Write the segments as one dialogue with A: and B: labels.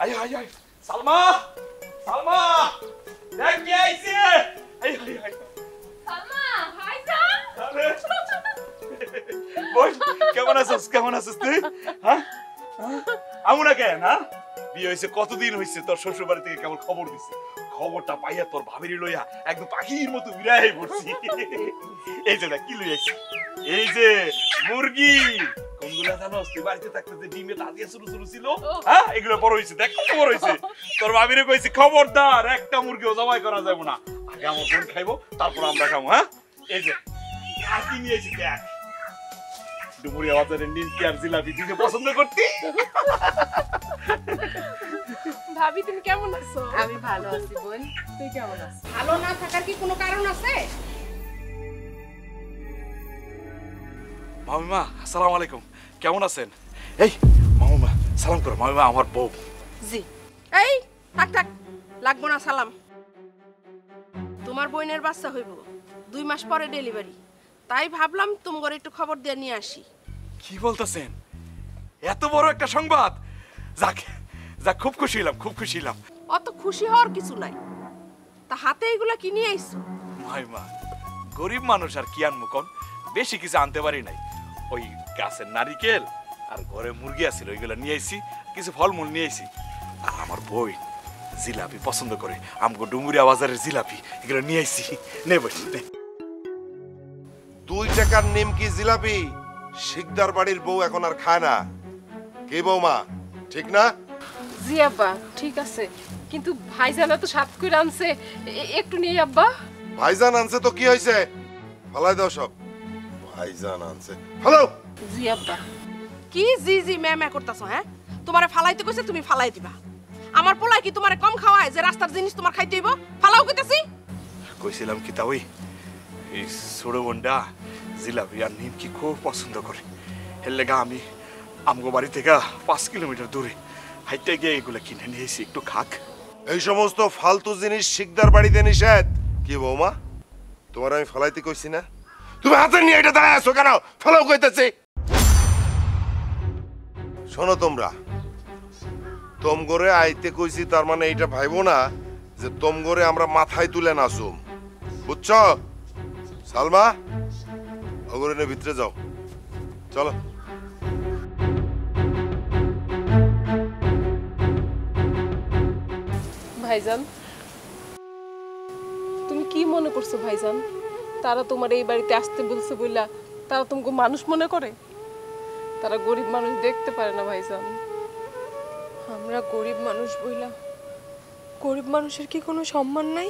A: আয় আয় আয় সালমা সালমা দেখ কে আইছে আয় আয় আয়
B: সালমা হাই জান
A: আরে বল কেমন আছিস তুই হ্যাঁ আমুনা কেন হ্যাঁ বিয়ে হইছে কতদিন হইছে তোর শ্বশুর বাড়ি থেকে কেবল খবর দিছে খবরটা পাইয়া তোর ভাবির লইয়া একদম পাখির মতো উড়াই পড়ছি এই যে দেখ কি লই আইছি এই যে মুরগি কোনগুলা জানোস তুই বাড়িতে থাকতে যে ডিমে তাজিয়া শুরু ছিল হ্যাঁ এগুলো বড় হইছে দেখ কত বড় হইছে তোর ভাবিরে কইছি খবরদার একটা মুরগিও জবাই করা যাবে না আগে আমার বোন খাইবো তারপর আমরা খাবো হ্যাঁ এই যে আর কি নিয়ে আইছি দেখ ডুমুরিয়া বাজারের নিমকি আর জিলাপি তুই পছন্দ করতি
B: ভাবি তুমি কেমন আছো?
C: আমি ভালো আছি বোন, তুই কেমন আছিস?
B: ভালো না থাকার কি কোনো কারণ আছে?
A: মামিমা আসসালামু আলাইকুম কেমন আছেন এই মামিমা সালাম করো মামিমা আমার বউ
C: জি।
B: এই থাক থাক লাগবো না সালাম। তোমার বোনের বাচ্চা হইব 2 মাস পরে ডেলিভারি, তাই ভাবলাম তোমার একটু খবর দিয়ে নিয়ে আসি।
A: কি বলতেছেন এত বড় একটা সংবাদ যাক যাক খুব খুশি হলাম
B: অত খুশি হওয়ার কিছু নাই, তা হাতে এগুলা কি নিয়ে আইছো?
A: মামিমা গরিব মানুষ আর কি আনবো কোন বেশি কিছু আনতে পারি নাই ওই গাছের নারিকেল আর ঘরে মুরগি আছিল ওইগুলো নিয়ে আইছি কিছু ফলমূল নিয়ে আইছি আর আমার বই জিলাপি পছন্দ করে আমগো ডুমুরিয়া বাজারের জিলাপি এগুলো নিয়ে আইছি নে বসি নে
D: 2 টাকার নিমকি জিলাপি শিকদার বাড়ির বউ এখন আর খায় না কি বৌমা ঠিক না?
E: জি আব্বা ঠিক আছে, কিন্তু ভাইজান তো সাত করে আনছে, একটু নিয়ে আব্বা।
D: ভাইজান আনছে তো কি হয়েছে, ফালাই দাও সব। ভাইজান আনছে হ্যালো
E: জি আব্বা।
B: কি জি জি ম্যাম করতেছো? হ্যাঁ তোমারে ফালাইতে কইছে তুমি ফালাই দিবা? আমার পোলাই কি তোমারে কম খাওয়ায় যে রাস্তার জিনিস তোমার খাইতে হইব? ফালাও কইতাছি।
A: কইছিলাম কি তা ওই এই ছোট বোনটা জিলাপি আর নিমকি খুব পছন্দ করে এর লেগা আমি আমগো বাড়ি থেকে 5 কিলোমিটার দূরে হাইটে গিয়ে এগুলো কিনে নিয়েছি একটু খাক।
D: এই সমস্ত ফালতু জিনিস শিকদার বাড়িতে নিষেধ। কি বৌমা তোমার আমি ফালাইতে কইছি না? তুমি হাতে নিয়ে এটা দাঁড়ায় আছো কেন? ফালাও কইতেছি। শোনো তোমরা তোমগরে আইতে কইছি তার মানে এইটা ভাইবো না যে তোমগরে আমরা মাথায় তুলে নাচুম, বুঝছো? সালমা ওগরে নে ভিতরে যাও, চলো।
E: ভাইজান তুমি কি মনে করছো ভাইজান? তারা তোমার এই বাড়িতে আসতে বলছে বইলা তারা তোমাকে মানুষ মনে করে? তারা গরিব মানুষ দেখতে পারে না ভাইজান।
C: আমরা গরিব মানুষ বইলা গরিব মানুষের কি কোনো সম্মান নাই?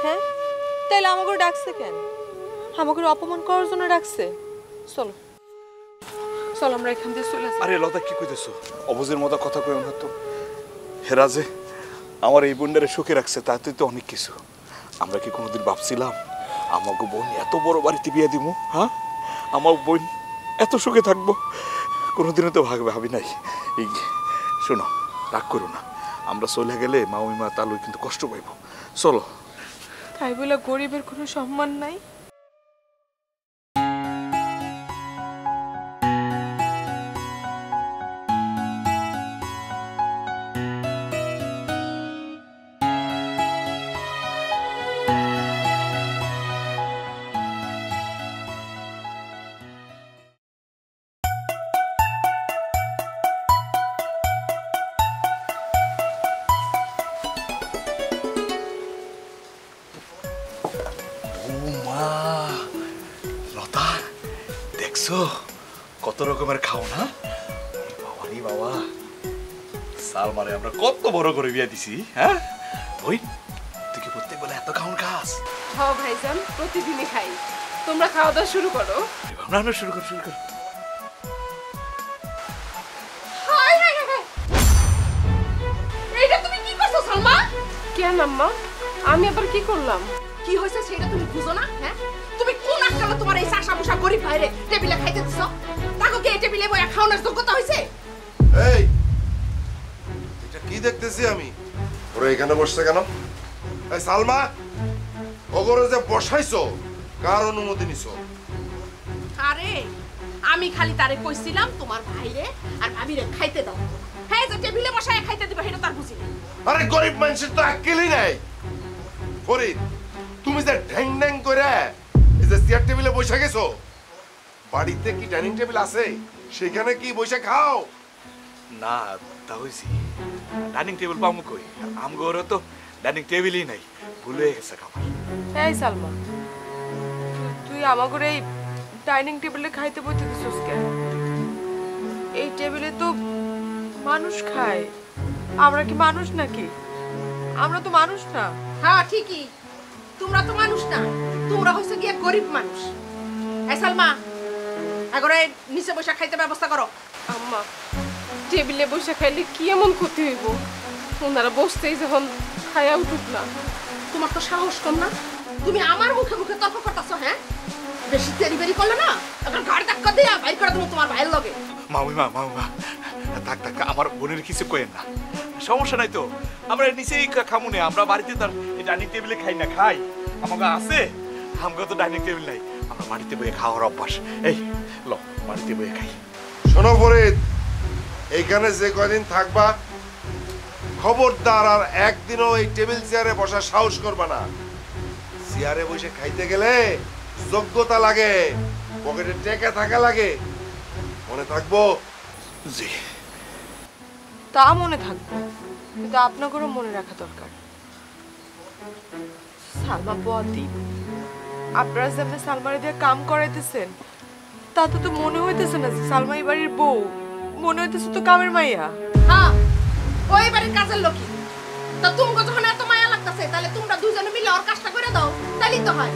C: হ্যাঁ তাইলে আমাকে ডাকছে কেন? আমাকে অপমান করার জন্য ডাকছে? চলো চল আমরা এখান থেকে চলে যাই।
A: আরে লতা কি কইতেছো? অবুঝের মতো কথা কইও না তো। হেরা যে আমার এই বোনটারে সুখে রাখছে তাতে তো অনেক কিছু। আমরা কি কোনোদিন ভাবছিলাম আমাকে বোন এত বড় বাড়িতে বিয়ে দিব? হ্যাঁ আমার বোন এত সুখে থাকবো কোনোদিনও তো ভাবি নাই। এই শোনো রাগ করো না, আমরা চলে গেলে মামিমা তালু কিন্তু কষ্ট পাইব। চলো।
C: তাই বলে গরিবের কোনো সম্মান নাই?
A: কত রকমের খাও না বাবা, সালমারে আমরা কত বড় করে বিয়ে দিছি। হ্যাঁ ওই তুই কি প্রত্যেক বেলা এত খাওন খাস?
E: হ্যাঁ ভাইজান প্রতিদিনই খাই। তোমরা খাওয়া দাওয়া শুরু করো।
A: না শুরু কর।
B: হাই হাই হাই, এইটা তুমি কি করছো সালমা?
E: কেন আম্মা আমি আবার কি করলাম?
B: কি হইছে সেটা তুমি বুঝো না? হ্যাঁ তুমি কোন আজকাল তোমার এই চাষা বসা গরিব ভাইরে টেবিলে খাইতে দিছো? তাকে কি এই টেবিলে বইয়া খাওয়ানোর যোগ্যতা হইছে?
D: এই এটা কি দেখতেছি আমি? ওরা এখানে বসছে কেন? এই সালমা ওগরে যে বসাইছো কার অনুমতি নিছো?
B: আরে আমি খালি তারে কইছিলাম তোমার ভাইরে আর ভাবিরে খাইতে দাও। হ্যাঁ, যে টেবিলে বসায় খাইতে দিবা সেটা তার বুঝি নাই।
D: আরে গরিব মানুষের তো আক্কেলই নাই। ফরিদ, তুমি যে ঢ্যাং ঢ্যাং করে এই যে চেয়ার টেবিলে বসে গেছো, বাড়িতে কি ডাইনিং টেবিল আছে? সেখানে কি বসে খাও?
A: না, তা হইছি ডাইনিং টেবিল পামু কই? আমগরে তো ডাইনিং টেবিলই নাই, ভুলে গেছে খাবার।
C: এই সালমা, তুই আমাকে এই ডাইনিং টেবিলে খাইতে বসতে দিছিস কেন? এই টেবিলে তো মানুষ খায়। আমরা কি মানুষ নাকি? আমরা তো মানুষ না।
B: হ্যাঁ ঠিকই, তোমরা তো মানুষ না, তোমরা হচ্ছে গিয়ে গরিব মানুষ। এই সালমা, আগরে নিচে বসে খাইতে ব্যবস্থা করো।
E: আম্মা, টেবিলে বসে খাইলে কি এমন ক্ষতি হইব? ওনারা বসতেই যখন খায়া উঠুক না।
B: তোমার তো সাহস কম না, তুমি আমার মুখে মুখে তর্ক করতেছো। হ্যাঁ, বেশি তেরিবেরি করলে না এখন ঘর ধাক্কা দিয়া বাইর করে দেবো তোমার ভাইয়ের লগে।
A: মামিমা, থাক থাক, আমার বোনের কিছু কইেন না, সমস্যা নাই তো। আমরা নিচেই খামুনে, আমরা বাড়িতে তার ডাইনিং টেবিলে খাই না। খাই আমাকে আছে, আমাকে তো ডাইনিং টেবিল নাই, আমরা মাটিতে বয়ে খাওয়ার অভ্যাস। এই ল, মাটিতে বয়ে খাই।
D: শোনো ফরিদ, এইখানে যে কয়দিন থাকবা, খবরদার আর একদিনও এই টেবিল চেয়ারে বসার সাহস করবা না। চেয়ারে বসে খাইতে গেলে যোগ্যতা লাগে, পকেটে টাকা থাকা লাগে। মনে থাকবো?
A: জি।
C: তা মনে থাকবে, কিন্তু আপনাদেরও মনে রাখা দরকার। সালমা পোয়াতি, আপনারা যেমন সালমারে দিয়ে কাম করাইতেছেন, তাতে তো মনে হইতেছে না যে সালমা এই বাড়ির বউ, মনে হইতেছে তো কামের মাইয়া।
B: হ্যাঁ, ওই বাড়ির কাজের লোকই। তা তুমি যখন এত মায়া লাগতেছে, তাহলে তোমরা দুজনে মিলে ওর কাজটা করে দাও, তাইলেই তো হয়।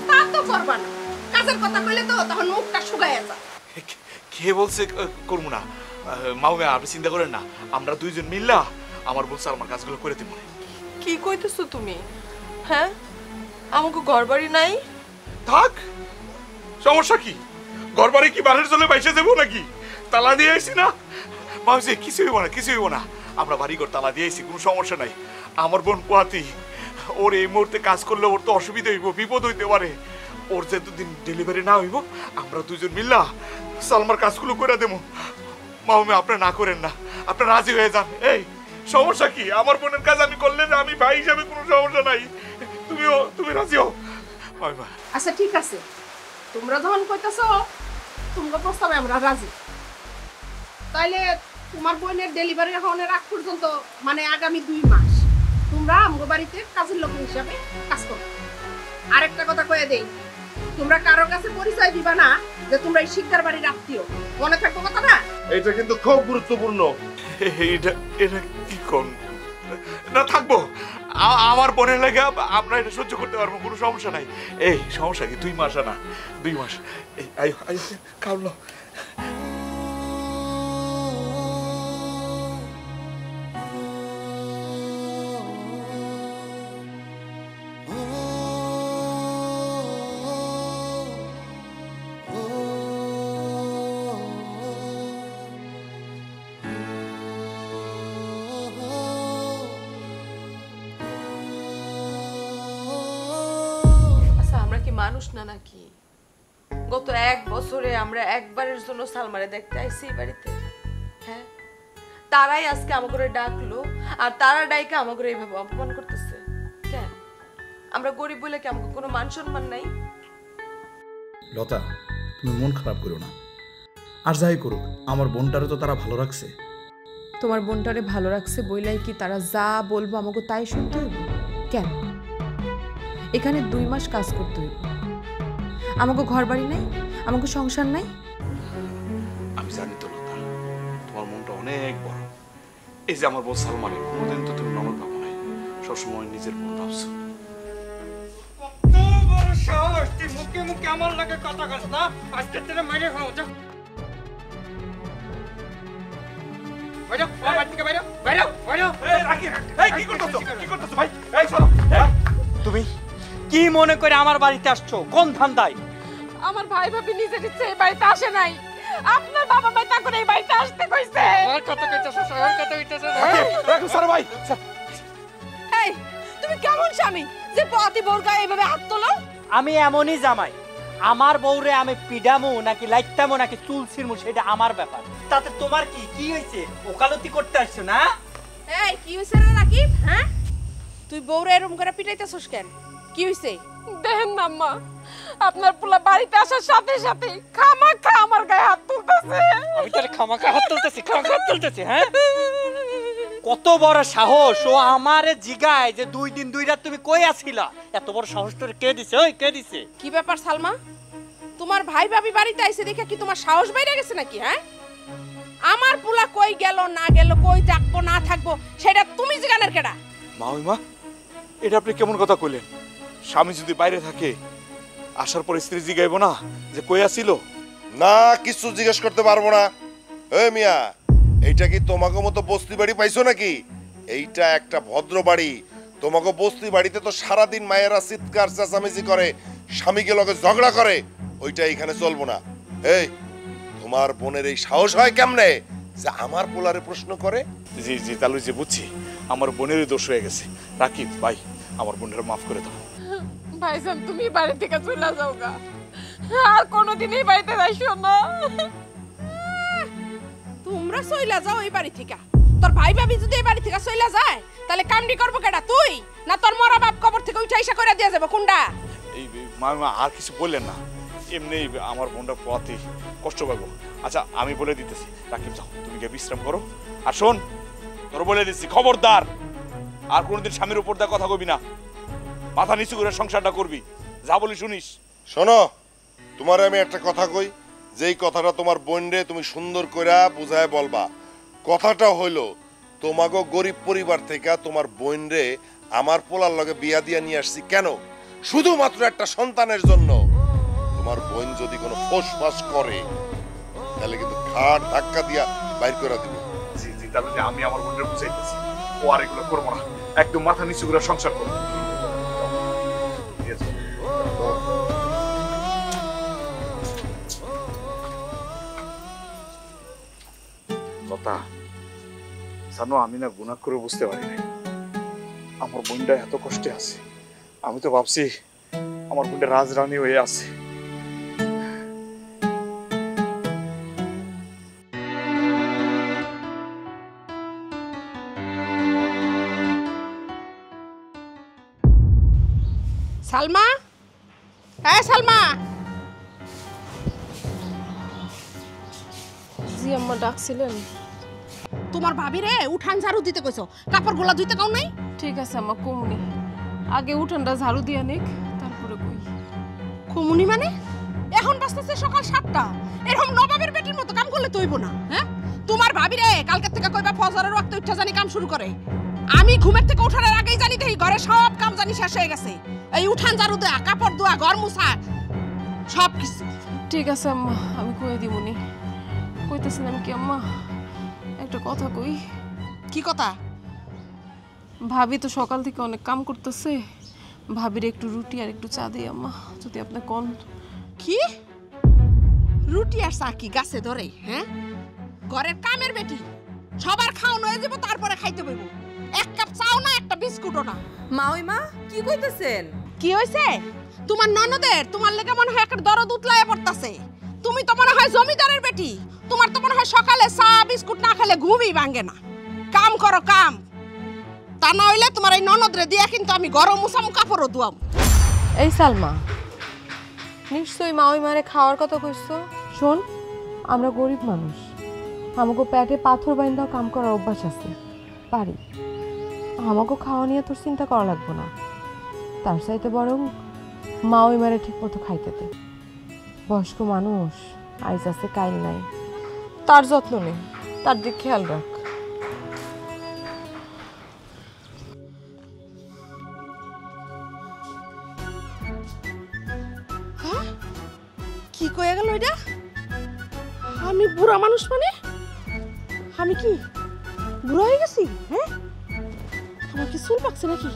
B: তা তো করবা না, কাজের কথা কইলে তো তখন মুখটা শুকায় যায়।
A: কে বলছে করবো না? মাউমা, আপনি চিন্তা করেন না, আমরা দুইজন মিল্লা আমার বোন সালমার কাজগুলো করে দিব।
C: কি কইতেছো তুমি? হ্যাঁ, আমাকে ঘর বাড়ি নাই?
A: থাক, সমস্যা কি? ঘর বাড়ি কি বাড়ির জন্য বাইসে যাবো নাকি? তালা দিয়ে আইসি না মাউসি, কিছু হইব না, কিছু হইব না। আমরা বাড়ি ঘর তালা দিয়ে আইসি, কোনো সমস্যা নাই। আমার বোন পোয়াতি, ওর এই মুহূর্তে কাজ করলে ওর তো অসুবিধা হইব, বিপদ হইতে পারে। ওর যে দুদিন ডেলিভারি না হইব, আমরা দুজন মিল্লা সালমার কাজগুলো করে দেবো। মাউমে, আপনি না করেন না, আপনি রাজি হয়ে যান। এই সমস্যা কি? আমার বোনের কাজ আমি করলে না, আমি ভাই হিসাবে কোনো সমস্যা নাই। তুমি রাজি হও।
B: আচ্ছা ঠিক আছে, তোমরা যখন কইতাছো তোমরা প্রস্তাবে আমরা রাজি। তাইলে তোমার বোনের ডেলিভারি হওয়ার আগ পর্যন্ত, মানে আগামী 2 মাস তোমরা আমগো বাড়িতে কাজের লোক হিসাবে কাজ করো। আরেকটা কথা কয়ে দেই, তোমরা কারো কাছে পরিচয় দিবা না যে তোমরা এই শিকদার বাড়ির আত্মীয়। মনে থাকবো কথাটা?
D: এটা কিন্তু খুব গুরুত্বপূর্ণ।
A: এটা কি কোন না থাকবো? আমার বোনের লাগে আমরা এটা সহ্য করতে পারবো, কোনো সমস্যা নাই। এই সমস্যা কি? 2 মাস না, 2 মাস। এই আয়ো আয়ো, খাওলো।
C: মানুষ না নাকি? গত 1 বছরে আমরা একবারের জন্য সালমারে দেখতে আইছি এই বাড়িতে। হ্যাঁ, তারাই আজকে আমাকে ডাকলো, আর তারা ডাইকে আমাকে এইভাবে অপমান করতেছে কেন? আমরা গরিব বলে কি আমাকে কোনো মান সম্মান নাই?
F: লতা, তুমি মন খারাপ করো না। আর যাই করুক, আমার বোনটারে তো তারা ভালো রাখছে।
G: তোমার বোনটারে ভালো রাখছে বইলাই কি তারা যা বলবো আমাকে তাই শুনতে হইব? কেন? এখানে 2 মাস কাজ করতে হইব, আমাকে ঘর বাড়ি নাই, আমাকে সংসার নাই।
A: আমি জানি তো লতা, তোমার মনটা অনেক বড়। এই যে আমার বোন সালমানে, কোনোদিন তো তুমি ননদ ভাবো নাই, সবসময় নিজের বোন ভাবছো।
H: মুখে মুখে আমার লাগে কথা কস না, আজকে তেরে মাইরে খাও। যা বাইরে, বাড়ি থেকে বাইরে, বাইরে, বাইরে।
A: এই রাকি, এই কি করতেছো? কি করতেছো ভাই? এই চলো।
H: তুমি কি মনে করে আমার বাড়িতে আসছো? কোন ধান্দায়?
E: আমার ভাই ভাবি নিজে ইচ্ছে এই বাড়িতে আসে নাই, আপনার বাবা মা তা করে এই বাড়িতে আসতে কইছে।
H: আর কথা কইতাছ, আর কথা কইতাছ।
A: রাখো স্যার ভাই।
C: এই তুমি কেমন স্বামী যে পতি বোর গায়ে এভাবে হাত তোলো?
H: আমি এমনই জামাই, আমার বউরে আমি পিডামু নাকি লাইতামু নাকি চুল ছিড়মু সেটা আমার ব্যাপার। তাতে তোমার কি কি হয়েছে? ওকালতি করতে আসছো না?
B: এই কি হইছে রে রাকিব? হ্যাঁ, তুই বউরে এরকম করে পিটাইতেছস কেন? কি হইছে?
E: দেখেন না আম্মা, আপনার পোলা বাড়িতে আসার সাথে সাথে খামাখা আমার গায়ে হাত তুলতেছে।
H: আমি তোর খামাখা হাত তুলতেছি? হ্যাঁ, কত বড় সাহস! ও আমারে জিগায় যে 2 দিন 2 রাত তুমি কই আছিলা? এত বড় সাহস তোর কে দিছে? ওই কে দিছে?
B: কি ব্যাপার সালমা, তোমার ভাই ভাবি বাড়িতে আইছে দেখে কি তোমার সাহস বাইরে গেছে নাকি? হ্যাঁ, আমার পোলা কই গেল না গেল, কই থাকবো না থাকবো সেটা তুমি জিগানের কেডা?
A: মা, এটা আপনি কেমন কথা কইলেন? স্বামী যদি বাইরে থাকে আসার পর স্ত্রী জিগাইব না যে কই আসিল?
D: না, কিছু জিজ্ঞেস করতে পারবো না। এই মিয়া, এইটা কি তোমাকে মতো বস্তি বাড়ি পাইছো নাকি? এইটা একটা ভদ্র বাড়ি। তোমাকে বস্তি বাড়িতে তো সারাদিন মায়েরা চিৎকার চেঁচামেচি করে, স্বামীকে লগে ঝগড়া করে, ওইটা এখানে চলবো না। এই, তোমার বোনের এই সাহস হয় কেমনে যে আমার পোলারে প্রশ্ন করে?
A: জি তাহলে যে বুঝছি আমার বোনেরই দোষ হয়ে গেছে। রাকিব ভাই, আমার বোনের মাফ করে দাও।
E: ভাইজান তুমি বাড়ি থেকে চলে যাও গা, আর কোনোদিনই বাড়িতে যাইছো না।
B: তোমরা চইলা যাও এই বাড়ি থেকে। তোর ভাই ভাবি যদি এই বাড়ি থেকে চইলা যায় তাহলে কামডি করবো কেডা? তুই না তোর মরা বাপ কবর থেকে উঠে আইসা করে দিয়া যাবে কোনটা?
A: এই মা আর কিছু বললেন না, এমনি আমার বোনটা পথে কষ্ট পাবো। আচ্ছা আমি বলে দিতেছি, রাকিব যাও, তুমি গিয়ে বিশ্রাম করো। আর শোন, তোর বলে দিচ্ছি খবরদার আর কোনোদিন স্বামীর উপর দিয়ে কথা কবি না, মাথা নিচু করে সংসারটা করবি, যা বলি শুনিস।
D: শোনো, তোমার আমি একটা কথা কই, যেই কথাটা তোমার বোনরে তুমি সুন্দর করে বুঝায় বলবা। কথাটা হইলো, তোমাকে গরিব পরিবার থেকে তোমার বোনরে আমার পোলার লগে বিয়া দিয়া নিয়ে আসছি কেন? শুধুমাত্র একটা সন্তানের জন্য। তোমার বোন যদি কোনো ফোসফাস করে তাহলে কিন্তু খাট ধাক্কা দিয়া বাইর করে দিবে।
A: জি তাহলে আমি আমার বোনরে বুঝাইতেছি, ও আর এগুলো করবো না, একদম মাথা নিচু করে সংসার করবো। লতা জানো, আমি না গুনাহ করে বুঝতে পারি না আমার বোনটা এত কষ্টে আছে। আমি তো ভাবছি আমার বোনটা রাজরানী হয়ে আছে।
B: সালমা, হ্যাঁ সালমা।
E: জি আম্মা ডাকছিলেন?
B: তোমার ভাবি রে উঠান ঝাড়ু দিতে কইছো, কাপড় গোলা ধুইতে কাও নাই?
E: ঠিক আছে আম্মা, কমুনি। আগে উঠানটা ঝাড়ু দিয়া নিক, তারপরে কই।
B: কমুনি মানে? এখন বাজতেছে সকাল 7টা, এরকম নবাবের বেটির মতো কাম করলে তৈব না। হ্যাঁ, তোমার ভাবি রে কালকে থেকে কইবা ফজরের ওয়াক্তে উঠা জানি কাম শুরু করে। আমি ঘুমের থেকে ওঠার আগেই জানি দেখি ঘরে সব কাম জানি শেষ হয়ে গেছে। এই উঠান ঝাড়ু দেয়া, কাপড় ধোয়া, ঘর মুছা, সব কিছু।
E: ঠিক আছে আম্মা, আমি কই দিমুনি। কইতেছিলাম কি আম্মা, একটা কথা কই।
B: কি কথা?
E: ভাবি তো সকাল থেকে অনেক কাম করতেছে, ভাবির একটু রুটি আর একটু চা দিই আম্মা, যদি আপনি কোন।
B: কি রুটি আর চা কি গাছে ধরে? হ্যাঁ, ঘরের কামের বেটি, সবার খাওয়ানো হয়ে যাবো তারপরে খাইতে বইব। এক কাপ চাও না, একটা বিস্কুটও না।
G: মা ওই মা কি কইতেছেন?
B: কি হইছে? তোমার ননদের তোমার লেগে মনে হয় একটা দরদ উতলায় পড়তাছে। তুমি তো মনে হয় জমিদারের বেটি, তোমার তো মনে হয় সকালে চা বিস্কুট না খেলে ঘুমই ভাঙে না। কাম করো কাম, তা না হইলে তোমার এই ননদরে দিয়া কিন্তু আমি গরম মুসাম কাপড়ও ধোয়াম।
G: এই সালমা, নিশ্চয়ই মা ওই মারে খাওয়ার কথা কইছো। শোন, আমরা গরিব মানুষ, আমাকে পেটে পাথর বাইন্দাও কাম করার অভ্যাস আছে, পারি। আমাকে খাওয়া নিয়ে তোর চিন্তা করা লাগবে না। তার চাইতে বরং মা ওই মারে ঠিক মতো খাইতে দে। বয়স্ক মানুষ, আইজ আছে কাইল নাই, তার যত্ন নে, তার দিক খেয়াল রাখ।
B: কি কয়ে গেল এটা? আমি বুড়া মানুষ মানে? আমি কি বুড়া হয়ে গেছি? হ্যাঁ, আমার কি চুল পাকছে নাকি?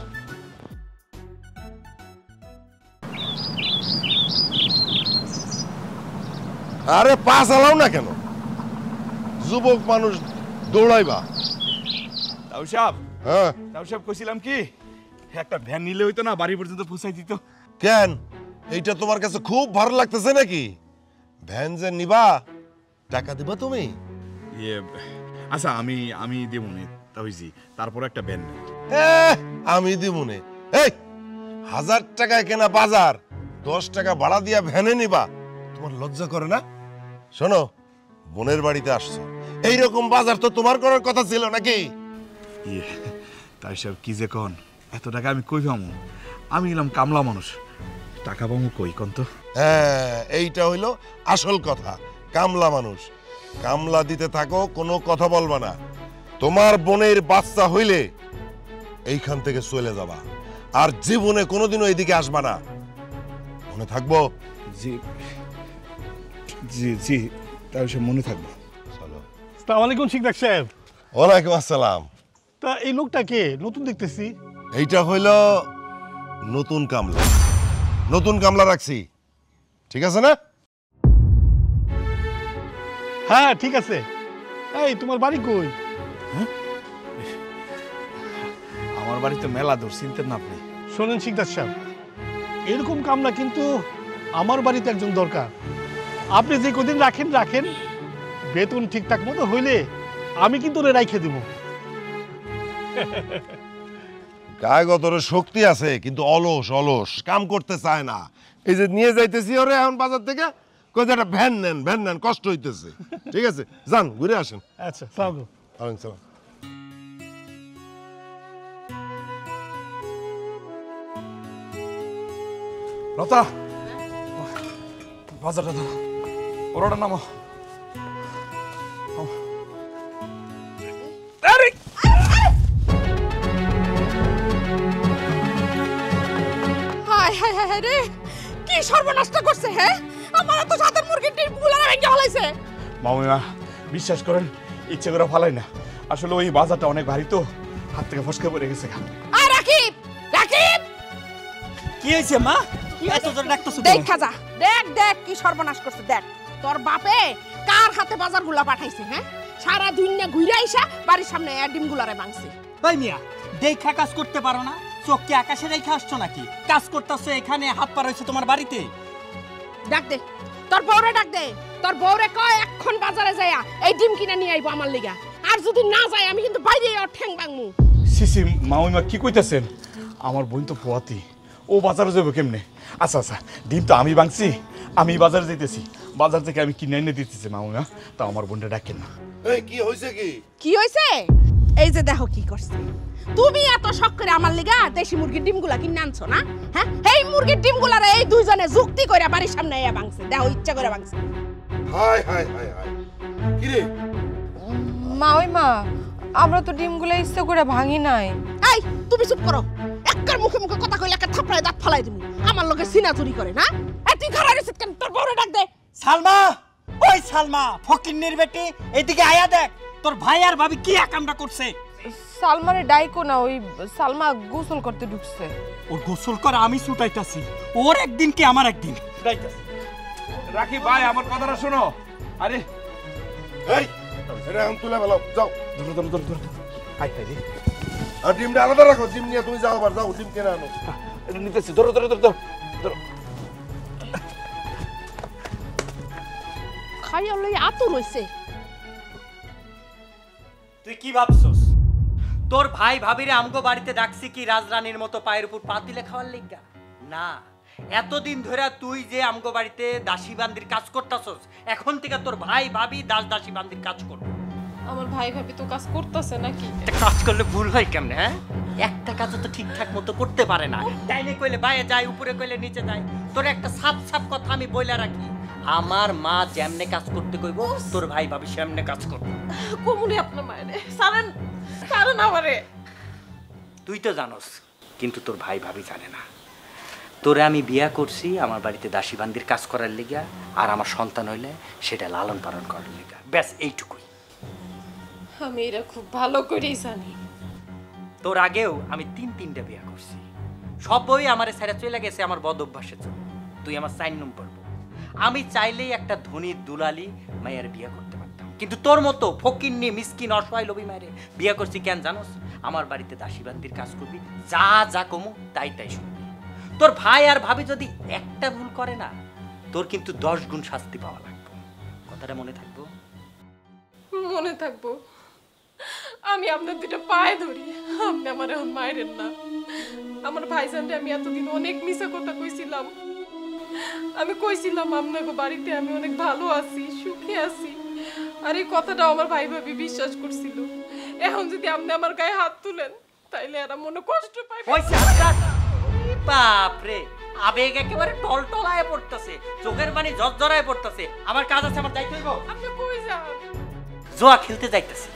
D: আরে পা চালাও না কেন? যুবক মানুষ দৌড়াইবা।
A: তাও সাহেব,
D: হ্যাঁ
A: কইছিলাম কি একটা ভ্যান নিলে হইতো না, বাড়ি পর্যন্ত পৌঁছাই দিত।
D: কেন? এইটা তোমার কাছে খুব ভালো লাগতেছে নাকি? ভ্যান যে নিবা, টাকা দিবা তুমি?
F: ইয়ে আচ্ছা আমি দেবো নে তা হইছি, তারপর একটা ব্যান নেই।
D: আমি দিব নে। এই 1000 টাকায় কেনা বাজার 10 টাকা ভাড়া দিয়া ভ্যানে নিবা, তোমার লজ্জা করে না? শোনো, বোনের বাড়িতে আসছো, এইরকম বাজার তো তোমার করার কথা ছিল নাকি?
F: ইয়ে তাই সব কি যে কন, এত টাকা আমি কই পামু? আমি এলাম কামলা মানুষ, টাকা পামু কই কন তো?
D: হ্যাঁ, এইটা হইলো আসল কথা। কামলা মানুষ, কামলা দিতে থাকো, কোনো কথা বলবা না। তোমার বোনের বাচ্চা হইলে এইখান থেকে চলে যাবা, আর জীবনে কোনোদিনও এইদিকে আসবা না, মনে থাকবো?
F: জি জি জি, তাই সব মনে থাকবো।
D: চলো।
I: আসসালামু আলাইকুম শিকদার সাহেব।
D: ওয়ালাইকুম আসসালাম।
I: তা এই লোকটা কে? নতুন দেখতেছি।
D: এইটা হইল নতুন কামলা, নতুন কামলা রাখছি, ঠিক আছে না?
I: হ্যাঁ ঠিক আছে। এই তোমার বাড়ি কই?
F: আমার বাড়িতে মেলা দূর, চিনতেন না আপনি?
I: শোনেন শিকদার সাহেব, এরকম কামলা কিন্তু আমার বাড়িতে একজন দরকার। আপনি যে কদিন রাখেন রাখেন, বেতন ঠিকঠাক মতো হইলে আমি কিন্তু ওরে রাইখে দিব।
D: গায়ে গতরে শক্তি আছে, কিন্তু অলস অলস, কাম করতে চায় না। এই যে নিয়ে যাইতেছি ওরে এখন বাজার থেকে, কই একটা ভ্যান নেন, ভ্যান নেন, কষ্ট হইতেছে। ঠিক আছে, যান ঘুরে আসেন।
I: আচ্ছা সালাম।
D: ওয়ালাইকুম সালাম।
F: লতা, বাজারটা ধরো, ওরা নামো।
B: হায় হায় হায় রে, কি সর্বনাশটা করছে! হ্যাঁ, আমার তো সাতের মুরগির ডিমগুলো ভেঙে ফেলাইছে।
F: মামিমা বিশ্বাস করেন, ইচ্ছে করে ফালাই না, আসলে ওই বাজারটা অনেক ভারী তো, হাত থেকে ফসকে পড়ে গেছে।
B: আর রাকিব, রাকিব,
H: কি হয়েছে মা? এত জোরে ডাকতেছো?
B: দেখা যা, দেখ দেখ কি সর্বনাশ করছে, দেখ তোর বাপে কার হাতে বাজারগুলা পাঠাইছে। হ্যাঁ, সারা দুনিয়া ঘুরে আইসা বাড়ির সামনে ডিমগুলারে ভাঙছে।
H: ভাই মিয়া, দেখা কাজ করতে পারো না? চোখ কি আকাশে রেখে আসছো নাকি? কাজ করতেছো এখানে, হাত পা রয়েছে তোমার বাড়িতে।
B: ডাক দে তোর বউরে, ডাক দে তোর বউরে, কয় এখন বাজারে যায়া এই ডিম কিনে নিয়ে আইবো আমার লিগা। আর যদি না যায় আমি কিন্তু বাইরে ওর ঠ্যাং ভাঙমু।
F: সিসি মামিমা কি কইতাছেন? আমার বোন তো পোয়াতি, ও বাজারে যাবে কেমনে? আচ্ছা আচ্ছা, ডিম তো আমি ভাঙছি, আমি বাজারে যাইতেছি, বাজার থেকে আমি কিনে এনে দিতেছি মামিমা, তা আমার বোনটা ডাকেন না।
D: এই কি হইছে? কি
B: কি হইছে? এই যে দেখো কি করছে। তুমি এত শখ করে আমার লিগা দেশি মুরগির ডিমগুলা কিনে আনছো না? হ্যাঁ, এই মুরগির ডিমগুলারে এই দুইজনে যুক্তি কইরা বাড়ির সামনে এয়া ভাঙছে। দেখো, ইচ্ছা করে ভাঙছে।
D: হাই হাই হাই হাই, কি রে?
G: মা, ওই মা, আমরা তো ডিমগুলো ইচ্ছে করে ভাঙি নাই।
B: এই তুমি চুপ করো, একবার মুখে মুখে কথা কইলে একটা থাপড়ায় দাঁত ফালাই দিমু। আমার লগে সিনা চুরি করে না? এই তুই খারাপ রেছিস কেন? তোর বউরে ডাক দে।
H: সালমা, ওই সালমা, ফকিন্নির বেটি, এদিকে আয়া দেখ তোর ভাই আর ভাবি কি আকামটা করছে।
G: সালমারে ডাইকো না, ওই সালমা গোসল করতে ঢুকছে।
H: ও গোসল করে আমি ছুটাইতাছি, ওর একদিন কি আমার একদিন।
F: রাখি ভাই, আমার কথাটা শোনো। আরে
D: এই এটা এখন তুলে ফেলো, যাও।
F: ধরো ধরো ধরো ধরো, হাই হাই রে,
D: আর ডিমটা আলাদা রাখো, ডিম নিয়ে তুমি যাও, আবার যাও ডিম কিনে আনো।
F: এটা নিতেছি, ধরো ধরো ধরো ধরো।
B: খাইয়া লই আতুর হইছে।
H: তুই কি ভাবছস? তোর ভাই ভাবিরে আমগো বাড়িতে ডাকছি কি রাজরানীর মতো পায়ের উপর পা তুলে খাওয়ার লিগা? না, এতদিন ধরে তুই যে আমগো বাড়িতে দাসী বান্দির কাজ করতাছস, এখন থেকে তোর ভাই ভাবি দাসী বান্দির কাজ করবে।
E: আমার ভাই ভাবি তো কাজ করতেছে নাকি?
H: একটা কাজ করলে ভুল হয় কেমনে? হ্যাঁ, একটা কাজ তো ঠিকঠাক মতো করতে পারে না। ডাইনে কইলে বাইরে যায়, উপরে কইলে নিচে যায়। তোর একটা সাপ সাপ কথা আমি বইলা রাখি, আমার মা যেমনে কাজ করতে কইব তোর ভাই ভাবি সেমনে কাজ করবে।
E: কমুনি আপনার মায়েরে সারেন, সারেন আমারে।
H: তুই তো জানোস, কিন্তু তোর ভাই ভাবি জানে না। তোরে আমি বিয়া করছি আমার বাড়িতে দাসী বান্দির কাজ করার লিগা, আর আমার সন্তান হইলে সেটা লালন পালন করার লিগা, ব্যাস এইটুকুই।
E: আমি এরা খুব ভালো করেই জানি।
H: তোর আগেও আমি তিনটা বিয়া করছি, সব বই আমার ছেড়ে চলে গেছে আমার বদ অভ্যাসের জন্য। তুই আমার 4 নম্বর বউ। আমি চাইলেই একটা ধনী দুলালি মায়ের বিয়ে করতে পারতাম, কিন্তু তোর মতো ফকিন্নি মিসকিন অসহায় লোভী মায়ের বিয়ে করছি কেন জানোস? আমার বাড়িতে দাসী বান্দির কাজ করবি, যা যা কমু তাই তাই শুনবি। তোর ভাই আর ভাবি যদি একটা ভুল করে না, তোর কিন্তু 10 গুণ শাস্তি পাওয়া লাগবে। কথাটা মনে থাকবো?
E: মনে থাকবো। আমি আপনার দুটো পায়ে ধরি, আপনি আমার এখন মায়েরেন না। আমার ভাইজানরে আমি এতদিন অনেক মিছা কথা কইছিলাম। আমি কইছিলাম আপনাকে বাড়িতে আমি অনেক ভালো আছি, সুখে আছি, আর এই কথাটা আমার ভাই ভাবি বিশ্বাস করছিল। এখন যদি আপনি আমার গায়ে হাত তুলেন তাইলে এরা মনে কষ্ট পাইবে।
H: বাপরে, আবেগ একেবারে টলটলায় পড়তেছে, চোখের পানি ঝরঝরায় পড়তেছে। আমার কাজ আছে, আমার যাইতে হইব।
E: আপনি কই যান?
H: জোয়া খেলতে যাইতেছি,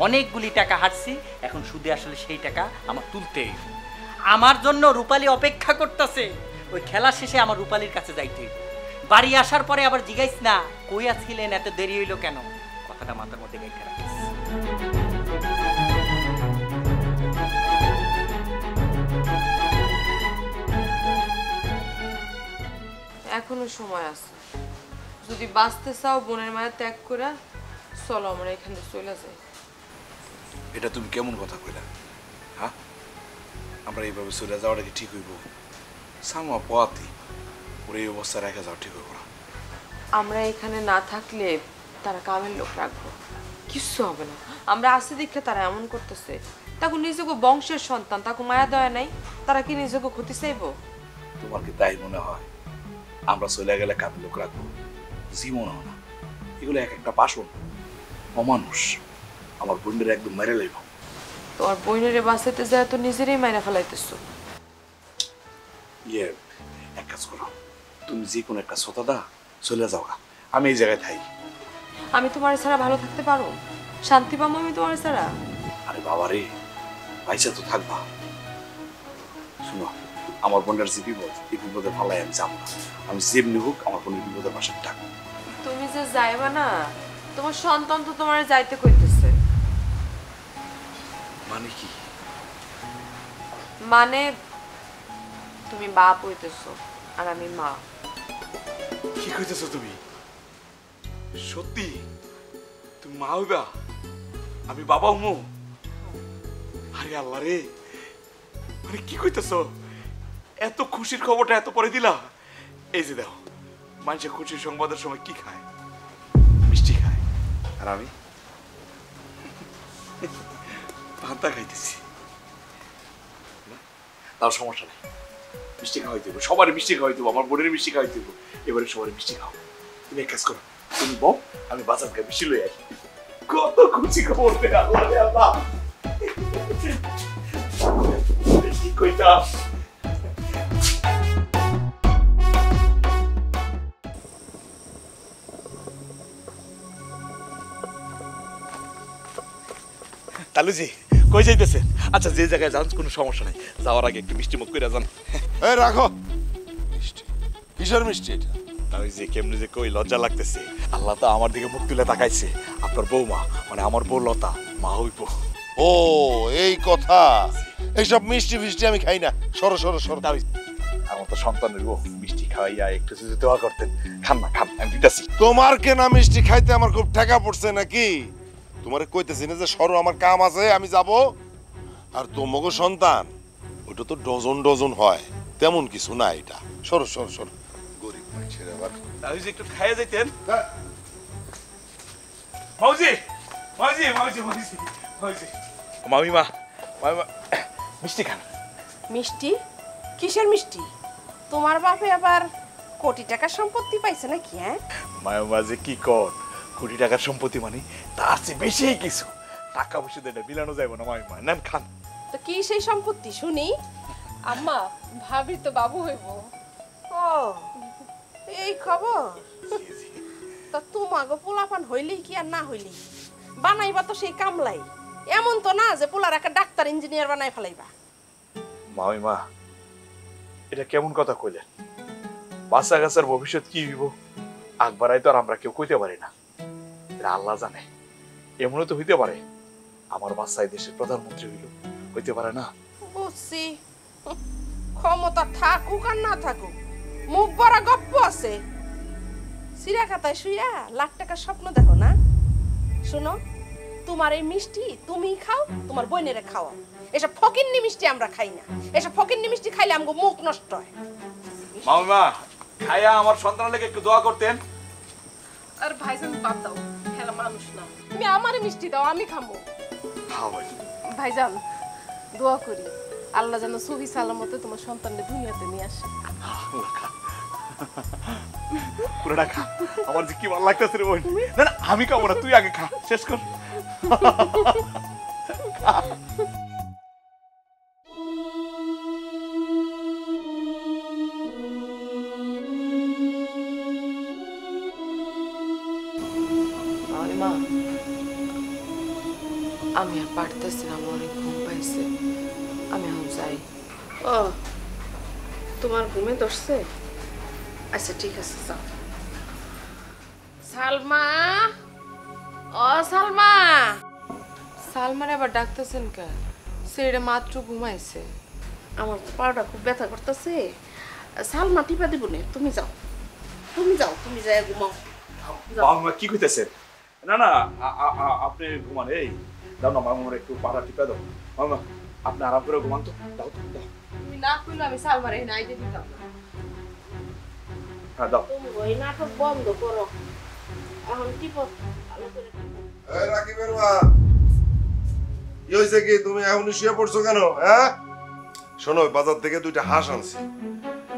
H: অনেকগুলি টাকা হারছি, এখন সুদে আসলে সেই টাকা আমার তুলতে হইব। আমার জন্য রূপালী অপেক্ষা করতেছে, ওই খেলা শেষে আমার রূপালীর কাছে যাইতে হইব। বাড়ি আসার পরে আবার জিগাইস না কই আছিলেন, এত দেরি হইলো কেন। কথাটা মাথার মধ্যে গেঁথে রাখিস।
G: এখনো সময় আছে, যদি বাঁচতে চাও বোনের মায়া ত্যাগ করে চলো আমরা এখান থেকে চলে যাই।
A: এটা তুমি কেমন কথা কইলা? হ্যাঁ, আমরা এইভাবে চলে যাওয়াটা কি ঠিক হইব? সালমা পোয়াতি, ওর এই অবস্থা রেখে যাওয়া ঠিক হইব না।
G: আমরা এখানে না থাকলে তারা কামের লোক রাখবো, কিচ্ছু হবে না। আমরা আসি দেখে তারা এমন করতেছে, তাকে নিজেকে বংশের সন্তান, তাকে মায়া দয়া নাই, তারা কি নিজেকে ক্ষতি চাইবো?
A: তোমার কি তাই মনে হয়? আমরা চলে গেলে কামের লোক রাখবো? জীবন না, এগুলো এক একটা বাসন, অমানুষ। আমার বোনের একদম মেরে লাইব।
G: তোমার বইনেরে বাঁচাইতে যায় তো নিজেরই মাইরা ফেলাইতেছো।
A: ইয়ে, এক কাজ করো, তুমি যে কোনো একটা শ্রোতা দা চলে যাও, আমি এই জায়গায় থাই।
G: আমি তোমার ছাড়া ভালো থাকতে পারো? শান্তি পাবো আমি তোমার ছাড়া?
A: আরে বাবা রে, পয়সা তো থাকবা। শুনো, আমার বোনের যে বিপদ, এই বিপদে ফালাই আমি যাবো না। আমি যেমনি হোক আমার বোনের বিপদের পাশে থাকবো।
G: তুমি যে যাইবা না, তোমার সন্তান তো তোমার যাইতে কইতেছে।
A: মানে কি?
G: মানে তুমি বাপ হইতেছো আর আমি মা।
A: কি কইতেছো তুমি? সত্যি তুমি মা হইবা, আমি বাবা হমু? আরে আল্লাহ রে, মানে কি কইতেছো? এত খুশির খবরটা এত পরে দিলা? এই যে দেখো, মানুষের খুশির সংবাদের সময় কি খায়? মিষ্টি খায়, আর আমি পান্তা খাইতেছি। তাও সমস্যা নেই, মিষ্টি খাওয়াইতে হবে, সবার মিষ্টি খাওয়াইতে হবে, আমার বোনের মিষ্টি খাওয়াইতে হবে। এবারে সবার মিষ্টি খাও। তুমি এক কাজ করো, তুমি বল, আমি বাজার থেকে মিষ্টি লই আসি। কত খুশি খবর দে আল্লাহ রে আল্লাহ। কি কইতাম? তালুজি কই যাইতেছেন? আচ্ছা, যে জায়গায় যান কোনো সমস্যা নাই, যাওয়ার আগে একটু মিষ্টি মুখ করে যান।
D: এই রাখো মিষ্টি। কিসের মিষ্টি এটা?
A: তাই যে কেমনে যে কই লজ্জা লাগতেছে। আল্লাহ তো আমার দিকে মুখ তুলে তাকাইছে। আপনার বৌমা মানে আমার বউ লতা মা হইব।
D: ও এই কথা, এইসব মিষ্টি ফিষ্টি আমি খাই না। সরো সরো সরো।
A: তাই আমার তো সন্তান হইব, মিষ্টি খাওয়াইয়া একটু যদি দোয়া করতেন। খান না, খান, আমি দিতেছি।
D: তোমার কেনা মিষ্টি খাইতে আমার খুব ঠেকা পড়ছে নাকি? তোমারে কইতেছি না যে সরো, আমার কাম আছে, আমি যাব। আর তোমাকে সন্তান ওটা তো ডজন ডজন হয়, তেমন কিছু না এটা। সরো সরো সরো। গরিব মানুষের আবার
A: তাই যে একটু খাইয়া যাইতেন। মাউজি মাউজি মাউজি মাউজি মাউজি মামিমা মামিমা, মিষ্টি খান।
B: মিষ্টি? কিসের মিষ্টি? তোমার বাপে আবার কোটি টাকার সম্পত্তি পাইছে নাকি? হ্যাঁ
A: মামিমা যে কি কর, কোটি টাকার সম্পত্তি মানে তার চেয়ে বেশি কিছু। টাকা পয়সা দিয়ে বিলানো যাইব না মামিমা, নেন খান।
B: তো কি সেই সম্পত্তি শুনি?
E: আম্মা, ভাবি তো বাবু হইব।
B: ও এই খবর? তা তোমাগো পোলাপান হইলেই কি আর না হইলেই বানাইবা তো সেই কামলাই। এমন তো না যে পোলার একটা ডাক্তার ইঞ্জিনিয়ার বানাই ফেলাইবা।
A: মামিমা, এটা কেমন কথা কইলেন? বাচ্চা গাছের ভবিষ্যৎ কি হইব আকবারাই তো আর আমরা কেউ কইতে পারি না, এটা আল্লাহ জানে। এমনও তো হইতে পারে আমার বাচ্চাই দেশের প্রধানমন্ত্রী হইল, হইতে পারে না?
B: বুঝছি, ক্ষমতা থাকুক আর না থাকুক, মুখ বড় গপ্প আছে। সিরা খাতায় শুইয়া লাখ টাকার স্বপ্ন দেখো না? শোনো, তোমার এই মিষ্টি তুমিই খাও, তোমার বোনেরে খাওয়াও। এসব ফকিন্নি মিষ্টি আমরা খাই না। এসব ফকিন্নি মিষ্টি খাইলে আমগো মুখ নষ্ট হয়।
A: মামিমা খাইয়া আমার সন্তানের লেগে একটু দোয়া করতেন।
E: আর ভাইজান বাদ দাও, হেলা মানুষ না। তুমি আমারে মিষ্টি দাও, আমি খাবো।
A: হ্যাঁ ভাই,
E: ভাইজান দোয়া করি আল্লাহ যেন সহি সালামতে তোমার সন্তানকে দুনিয়াতে নিয়ে আসে।
A: পুরোটা খা। আমার যে কি ভালো লাগতেছে রে বোন। না না আমি খাবো না, তুই আগে খা, শেষ কর।
C: মা আমি আর পারতেছি না, আমার অনেক ঘুম পাইছে, আমি এখন যাই।
B: ও তোমার ঘুমে ধরছে? আচ্ছা ঠিক আছে যাও। সালমা, ও সালমা।
C: সালমার আবার ডাকতেছেন কে? সেটা মাত্র ঘুমাইছে।
B: আমার তো পাটা খুব ব্যথা করতেছে। সালমা টিপা দিব না, তুমি যাও, তুমি যাও, তুমি যাই ঘুমাও।
A: মামিমা কি কইতেছেন? না না আপনি ঘুমান। এই দাও না মামিমার একটু পাড়া টিপা দাও। মামিমা আপনি আরাম করে ঘুমান তো, দাও তো দাও।
B: তুমি না কইলে আমি সালমারে নাইতে দিতাম না।
A: হ্যাঁ দাও।
B: তুমি ওই নাটক বন্ধ করো, এখন টিপো ভালো করে টিপো।
D: এই রাকিবের মা, কি হয়েছে কি? তুমি এখনই শুয়ে পড়ছো কেন? হ্যাঁ শোনো, বাজার থেকে 2টা হাঁস আনছি,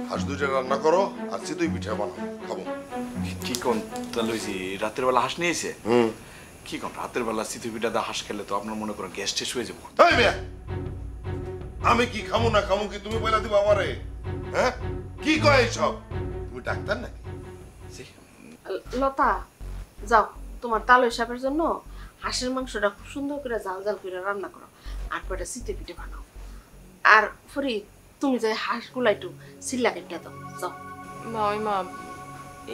D: হাঁস 2টা রান্না করো আর চিতই পিঠা বানাও, খাবো।
A: কি কোন তাহলে ওই যে রাতের বেলা হাঁস নিয়েছে? কি কোন রাতের বেলা চিতই পিঠা দা হাঁস খেলে তো আপনার মনে করেন গ্যাস টেস হয়ে যাবো।
D: এই মিয়া, আমি কি খামু না খামু কি তুমি বলে দিবা আমারে? হ্যাঁ কি কয় এইসব? তুমি ডাক্তার নাকি?
B: লতা যাও, তোমার তালই সাপের জন্য হাঁসের মাংসটা খুব সুন্দর করে জাল জাল করে রান্না করো, আর কয়টা চিতই পিঠে বানাও। আর ফরি তুমি যাই হাঁসগুলা একটু সিল্লা কেটে দাও, যাও।
C: মা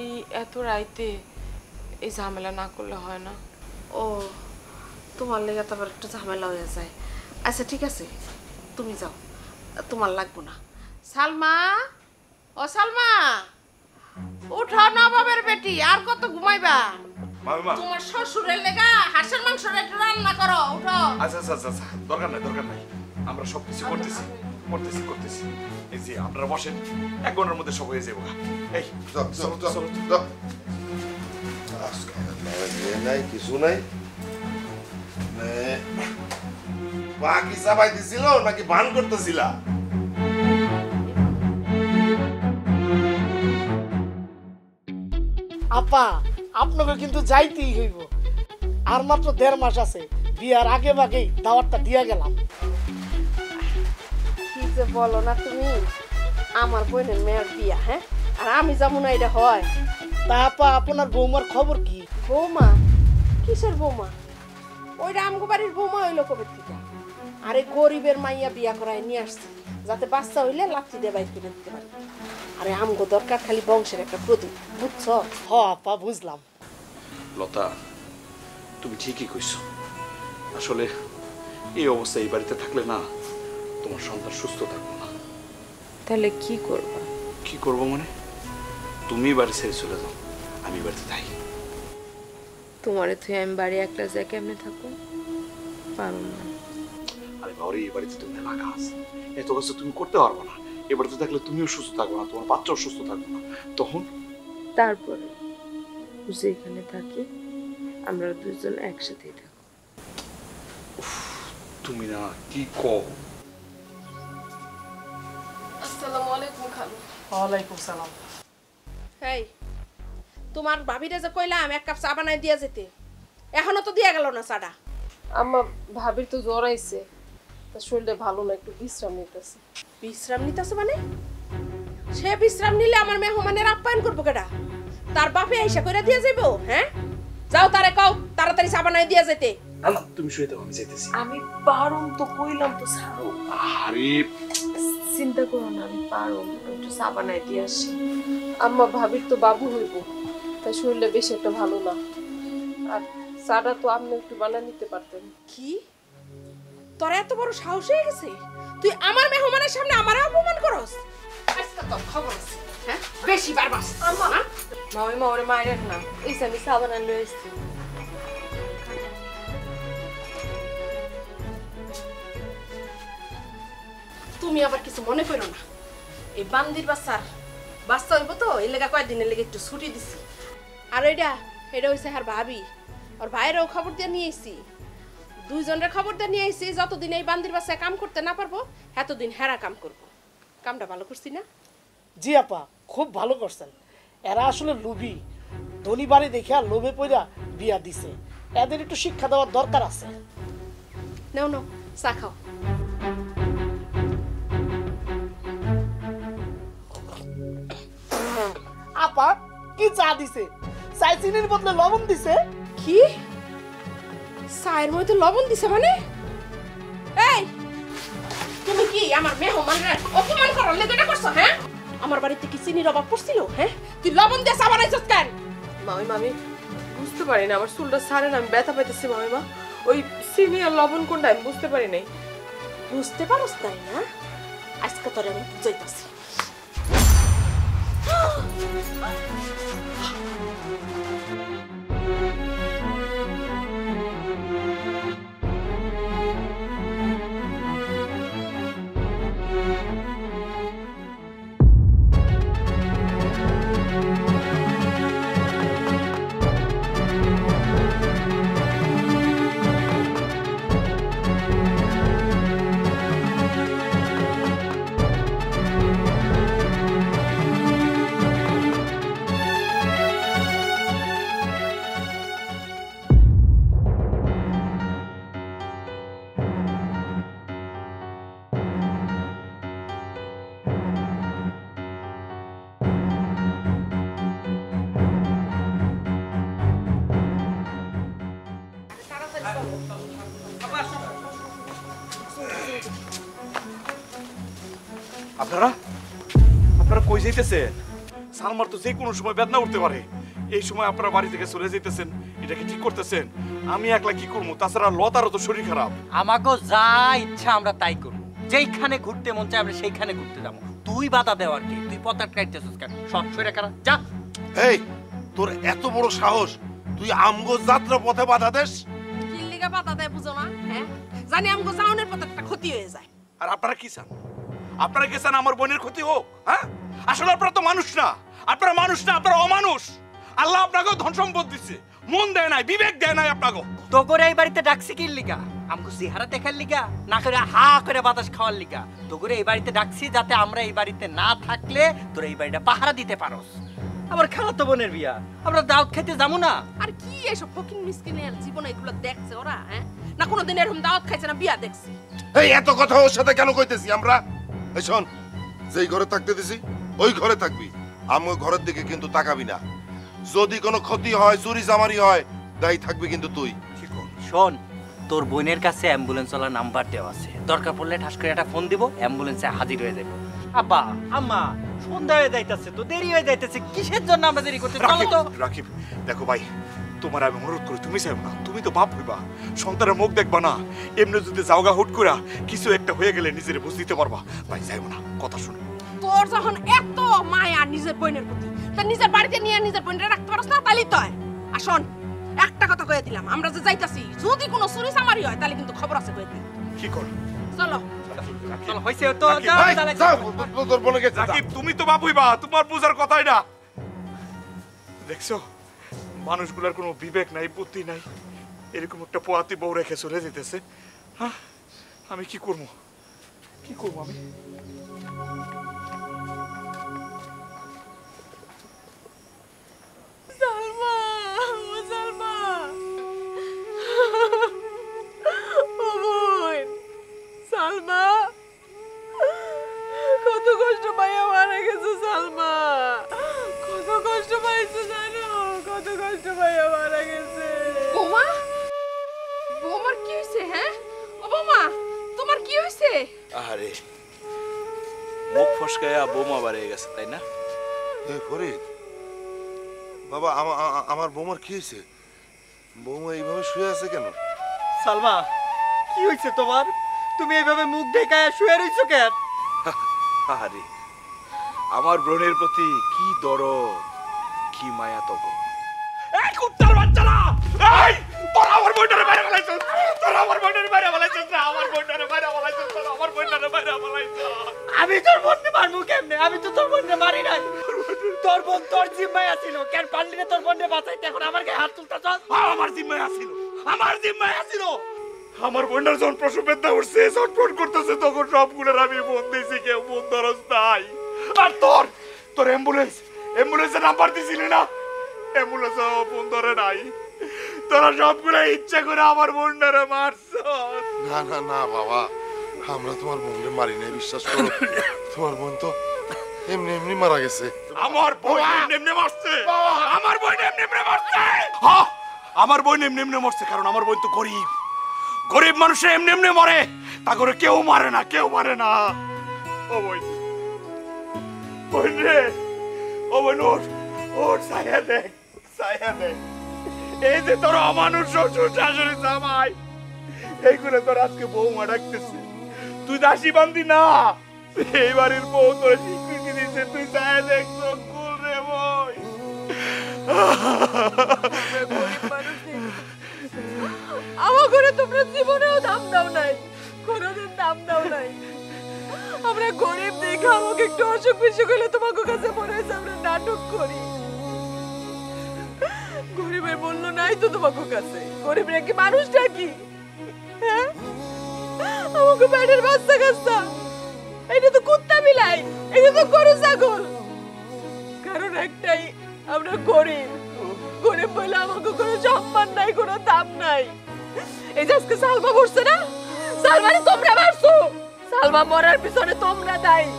C: এই এত রাইতে এই ঝামেলা না করলে হয় না?
B: ও তোমার লেগে তো আবার একটু ঝামেলা হয়ে যায়। আচ্ছা ঠিক আছে, তুমি যাও, তোমার লাগবো না। সালমা, ও সালমা, উঠো নবাবের বেটি, আর কত ঘুমাইবা?
A: মামিমা
B: তোমার শ্বশুরের লেগা হাঁসের মাংসটা একটু রান্না করো, উঠো।
A: আচ্ছা আচ্ছা আচ্ছা আচ্ছা, দরকার নাই দরকার নাই, আমরা সবকিছু করতেছি করতেছি করতেছি। এই যে আপনারা বসেন, 1 ঘন্টার মধ্যে সব হয়ে যাবো। এই
D: চলো চলো চলো, নাই কিছু নাই। বাকি চাবাই দিছিল নাকি বান করতেছিলা?
J: আপা আপনাকে কিন্তু যাইতেই হইব, আর মাত্র 1.5 মাস আছে, বিয়ার আগে ভাগেই দাওয়াতটা দিয়া গেলাম।
B: কি যে বলো না তুমি, আমার বোনের মেয়ের বিয়া, হ্যাঁ, আর আমি যাবো না, এটা হয়?
J: তা আপা আপনার বৌমার খবর কি?
B: বৌমা? কিসের বৌমা? ওই রামগো বাড়ির বৌমা হইলো কবে থেকে? আরে গরিবের মাইয়া বিয়া করায় নিয়ে আসছে, যাতে বাচ্চা হইলে লাঠি দিয়ে বাইর করে দিতে পারে। আরে আমগো দরকার খালি বংশের একটা প্রদীপ, বুঝছো?
J: হ আপা বুঝলাম।
A: লতা তুমি ঠিকই কইছো, আসলে এই অবস্থা এই বাড়িতে থাকলে না তোমার সন্তান সুস্থ থাকবে না।
C: তাহলে কি করবা?
A: কি করবো মানে? তুমি বাড়ি ছেড়ে চলে যাও, আমি বাড়িতে থাকি।
C: তোমারে তুই আমি বাড়ি একলা যাই কেমনে থাকো? পারো না।
A: আরে বাবা, এই বাড়িতে তুমি এলাকা আছে, এত কিছু তুমি করতে পারবো না। এ বাড়িতে থাকলে তুমিও সুস্থ থাকবে না, তোমার বাচ্চাও সুস্থ থাকবে না। তখন
C: তারপরে যেখানে থাকি আমরা 2জন একসাথেই থাকো।
A: তুমি না কি কও?
E: আসসালামু আলাইকুম খালু।
J: ওয়ালাইকুম সালাম।
B: এই তোমার ভাবিরে যে কইলাম 1 কাপ চা বানাই দিয়া যেতে, এখনো তো দিয়া গেল না চাটা।
E: আম্মা ভাবির তো জ্বর আইছে, তার শরীরটা ভালো না, একটু বিশ্রাম নিতেছে।
B: বিশ্রাম নিতেছে মানে? সে বিশ্রাম নিলে আমার মেহমানের আপ্যায়ন করবো কেডা? তার বাপে আইসা কইরা দিয়া যাইবো? হ্যাঁ যাও, তারে কও তাড়াতাড়ি চা বানাই দিয়া যেতে।
A: না না তুমি শুয়ে থাকো, আমি যাইতেছি।
C: আমি পারুম তো, কইলাম তো ছাড়ো।
A: আরে
C: চিন্তা করো না, আমি পারুম, একটু চা বানাই দিয়ে আসি।
E: আম্মা ভাবির তো বাবু হইব, তাই শরীরটা বেশি একটা ভালো না, আর চাটা তো আপনি একটু বানিয়ে নিতে পারতেন।
B: কি তোর এত বড় সাহস হয়ে গেছে? তুই আমার মেহমানের সামনে আমার অপমান করস? আজকে তোর খবর আছে, হ্যাঁ? বেশি বারবাস।
E: আম্মা
C: মামি ওরে মাইরেন না, এই যে আমি চা বানাই লই আসছি।
B: তুমি আবার কিছু মনে করো না, এই বান্দির বাচ্চা হইব তো, এই লেগা কয়েকদিনের লেগে একটু ছুটি দিছি। আর এটা হইছে আর ভাবি, আর ভাইয়েরও খবর দিয়ে নিয়ে এসছি, দুইজনের খবর দিয়ে নিয়ে এসছি। যতদিন এই বান্দির বাচ্চায় কাম করতে না পারবো এতদিন হেরা কাম করবো। কামটা ভালো করছি না?
J: জি আপা, খুব ভালো করছেন। এরা আসলে লোভী, ধনী বাড়ি দেখে লোভে পড়া বিয়া দিছে। এদের একটু শিক্ষা দেওয়ার দরকার আছে।
B: নাও নাও, চা খাও।
J: আপা কি চা দিছে? চাই চিনির বদলে লবণ দিছে।
B: কি চায়ের মধ্যে লবণ দিছে মানে? এই তুমি কি আমার মেহমানরে অপমান করার লেগে এটা করছো? হ্যাঁ, আমার বাড়িতে কি চিনির অভাব পড়ছিল? হ্যাঁ, তুই লবণ দিয়ে চা বানাইছস কেন?
C: মামিমা আমি বুঝতে পারি না, আমার চুলটা ছাড়ে না, আমি ব্যথা পাইতেছি মামিমা। ওই চিনি আর লবণ কোনটা আমি বুঝতে পারি নাই।
B: বুঝতে পারছ তাই না? আজকে তোরে আমি বুঝাইতাছি।
A: আপনারা আপনারা কই যাইতেছেন? সালমার তো যে কোনো সময় বেদনা উঠতে পারে, এই সময় আপনারা বাড়ি থেকে চলে যাইতেছেন, এটা কি ঠিক করতেছেন? আমি একলা কি করবো? তাছাড়া লতারও তো শরীর খারাপ।
H: আমাকে যা ইচ্ছা আমরা তাই করবো, যেইখানে ঘুরতে মন চায় আমরা সেইখানে ঘুরতে যাবো। তুই বাধা দেওয়ার কি? তুই পতাক কাটতেছিস কেন? সব সরে কারা যা।
D: এই তোর এত বড় সাহস, তুই আমগো যাত্রা পথে বাধা দেস?
B: কি লিগা বাধা দেয় বুঝো না? হ্যাঁ, জানি আমগো যাওনের পথে একটা ক্ষতি হয়ে যায়।
A: আর আপনারা কি চান? আপনারা কি চান আমার বোনের ক্ষতি হোক? হ্যাঁ, আসলে আপনারা তো মানুষ না, আপনারা মানুষ না, আপনারা অমানুষ। আল্লাহ আপনাকে ধন সম্পদ দিচ্ছে, মন দেয় নাই, বিবেক দেয় নাই আপনাকে।
H: তো করে এই বাড়িতে ডাকছি কি লিগা? আমগো চেহারা দেখার লিগা, না করে হা করে বাতাস খাওয়ার লিগা? তো করে এই বাড়িতে ডাকছি যাতে আমরা এই বাড়িতে না থাকলে তোর এই বাড়িটা পাহারা দিতে পারোস। আমার খালাতো বোনের বিয়া, আমরা দাওয়াত খেতে যাবো না?
B: আর কি এসব ফকিন মিসকিনের জীবনে এগুলো দেখছে ওরা? হ্যাঁ, না কোনোদিন এরকম দাওয়াত খাইছে না বিয়া দেখছি?
D: এই এত কথা ওর সাথে কেন কইতেছি আমরা? এই শোন, যেই ঘরে থাকতে দিছি ওই ঘরে থাকবি, আমগো ঘরের দিকে কিন্তু তাকাবি না। যদি কোনো ক্ষতি হয়, চুরি চামারি হয়, দায়ী থাকবি কিন্তু তুই।
H: শোন, তোর বোনের কাছে অ্যাম্বুলেন্সওয়ালার নাম্বার দেওয়া আছে, দরকার পড়লে ঠাস করে একটা ফোন দিব, অ্যাম্বুলেন্সে হাজির হয়ে যাবে। আব্বা আম্মা সন্ধ্যা হয়ে যাইতেছে, তো দেরি হয়ে যাইতেছে, কিসের জন্য আমরা দেরি করতে? চলো তো।
A: রাকিব দেখো ভাই, তোমার আমি অনুরোধ করি, তুমি চাইব না, তুমি তো বাপ হইবা, সন্তানের মুখ দেখবা না। এমনি যদি যাওগা হুট করে কিছু একটা হয়ে গেলে নিজের বুঝ দিতে পারবা। ভাই যাইব না, কথা শুনো।
B: তোর যখন এত মায়া নিজের বোনের প্রতি, তা নিজের বাড়িতে নিয়ে নিজের বোনের রাখতে পারছ না? তাইলে তো হয়। আর শোন, একটা কথা কয়ে দিলাম, আমরা যে যাইতাছি যদি কোনো চুরি চামারি হয় তাহলে কিন্তু খবর আছে কয়ে দিই।
A: কি কর?
B: চলো
H: চলো, হইছে তো।
D: তোর বোনে গেছে।
A: রাকিব তুমি তো বাপ হইবা, তোমার বুঝার কথাই না। দেখছো, মানুষগুলার কোনো বিবেক নাই, বুদ্ধি নাই, এরকম একটা পোয়াতি বউ রেখে চলে যেতেছে। হ্যাঁ, আমি কি করবো? কি করবো আমি?
C: সালমা, ও সালমা, ও বোন সালমা, কত কষ্ট পাইয়া মারা গেছে সালমা, কত কষ্ট পাইছে জানো, কত কষ্ট পাইয়া মারা গেছে।
B: বৌমা, বৌমার কি হয়েছে? হ্যাঁ ও বৌমা, তোমার কি হয়েছে?
K: আরে মুখ ফসকায়া বোমা বাড়িয়ে গেছে, তাই না?
D: ফরিদ বাবা, আমার বৌমার কি হয়েছে? বৌমা এইভাবে শুয়ে আছে কেন?
H: সালমা, কি হয়েছে তোমার? তুমি এইভাবে মুখ ঢেকায় শুয়ে রইছো কেন?
K: আরে আমার বোনের প্রতি কি দরদ, কি মায়া তক।
A: এই কুত্তার বাচ্চারা, এই তোরা আমার বোনটারে বাইরে ফেলাইছিস, তোরা আমার বোনটারে বাইরে ফেলাইছিস, আমার বোনটারে বাইরে ফেলাইছিস, তোরা আমার বোনটারে বাইরে ফেলাইছিস।
H: বোনকে মারবো কেমনে? আমি তো তোর বোনকে মারি নাই। তোর বোন তোর জিম্মায় আছিল, কেন পারলি না তোর বোনকে বাঁচাইতে? এখন আমার গায়ে হাত তুলতে চাস?
A: আমার জিম্মায় আছিল, আমার জিম্মায় আছিল। আমার বোনটার যখন প্রসব বেদনা উঠছে, ছটফট করতেছে, তখন সবগুলোর আমি ফোন দিয়েছি, কেউ ফোন ধরস নাই। আর তোর অ্যাম্বুলেন্সের নাম্বার দিছিলি না, অ্যাম্বুলেন্স ফোন ধরে নাই। তোরা সবগুলো ইচ্ছা করে আমার বোনটারে মারছ।
D: না না না বাবা, আমরা তোমার বোনকে মারি নাই, বিশ্বাস করো। তোমার বোন তো এমনি এমনি মারা গেছে।
A: আমার বোন এমনি মারছে, আমার বোন এমনি মারছে। হ্যাঁ, আমার বোন এমনি মরছে, কারণ আমার বোন তো গরিব। গরিব মানুষে এমনি মরে, তা করে কেউ মারে না, কেউ মারে না। ও বোন, বোন রে, ও বোন ওর ছায়া দেখ, ছায়া দেখ। এই যে তোর অমানুষ শ্বশুর শাশুড়ি জামাই, এইগুলো তোর আজকে বৌমা ডাকতেছে। তুই দাসী বান্দি না, এই বাড়ির বউ তোর স্বীকৃতি দিচ্ছে। তুই ছায়া দেখ, চোখ খুল রে বই।
C: আমার ঘরে তোমরা জীবনেও দাম দাও নাই, কোনোদিন দাম দাও নাই। আমরা গরিব দেখে আমাকে একটু অসুখ বিসুখ হলে তোমাকে কাছে মনে হয়েছে আমরা নাটক করি। গরিবের মূল্য নাই তো তোমাকে কাছে। গরিবরা কি মানুষটা কি? হ্যাঁ, আমাকে পেটের বাচ্চা কাচ্চা, এটা তো কুত্তা বিলাই, এটা তো গরু ছাগল। কারণ একটাই, আমরা গরিব। গরিব বলে আমাকে কোনো সম্মান নাই, কোনো দাম নাই। এই যে আজকে সালমা মরছে না, সালমারে তোমরা মারছো। সালমা মরার পিছনে তোমরা দায়ী।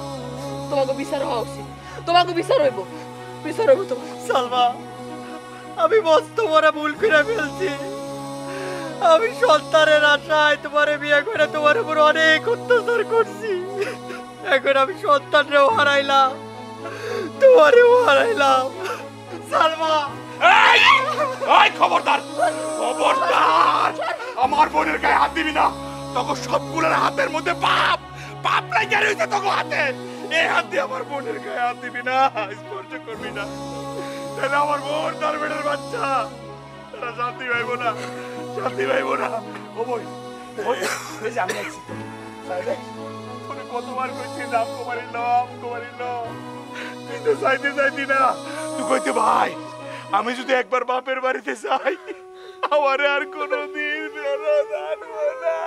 C: তোমাকে বিচার হওয়া উচিত, তোমাকে বিচার হইব, বিচার হইব তোমার।
H: সালমা, আমি মস্ত বড় ভুল করে ফেলছি। আমি সন্তানের আশায় তোমারে বিয়ে করে তোমার উপর অনেক অত্যাচার করছি। এখন আমি সন্তানরেও হারাইলাম, তোমারেও হারাইলাম। সালমা,
A: এই খবরদার, খবরদার, আমার বোনের গায়ে হাত দিবি না। তখন সবগুলোর হাতের মধ্যে পাপ, পাপ লাগে রয়েছে তখন হাতে। এই হাত দিয়ে আমার বোনের গায়ে হাত দিবি না, স্পর্শ করবি না। তাহলে আমার বোন, তার বেটার বাচ্চা, তারা শান্তি পাইব না, শান্তি পাইব না। ও বই, এই যে আমি আছি, তোরে কতবার কইছি আমগো মারিল, আমগো মারিল, তুই তো চাইতি না। তুই কইতে ভাই, আমি যদি একবার বাপের বাড়িতে যাই, আমারে আর কোনোদিন ফেরত আনবো না।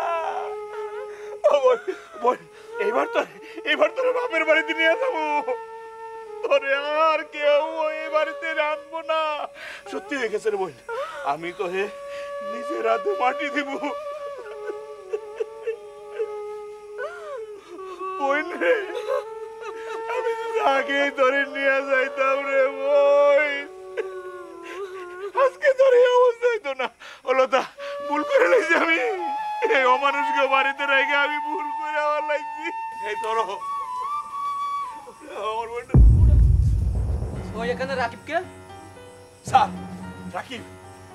A: এইবার তোর বাপের বাড়িতে নিয়ে যাবো, তোরে আর কেউ এই বাড়িতে আনবো না। সত্যি হয়ে গেছে রে বোন, আমি তো হে নিজের হাতে মাটি দিব। বোন রে, আমি যদি আগেই ধরে নিয়ে যাইতাম রে বোন, আজকে তোর এই অবস্থা হইতো না। অলতা, ভুল করে লাগছি আমি, এই অমানুষকে বাড়িতে রেখে আমি ভুল করে আমার লাগছি। এই ধরো আমার বোনটা।
H: ওই এখানে রাকিবকে?
A: স্যার, রাকিব,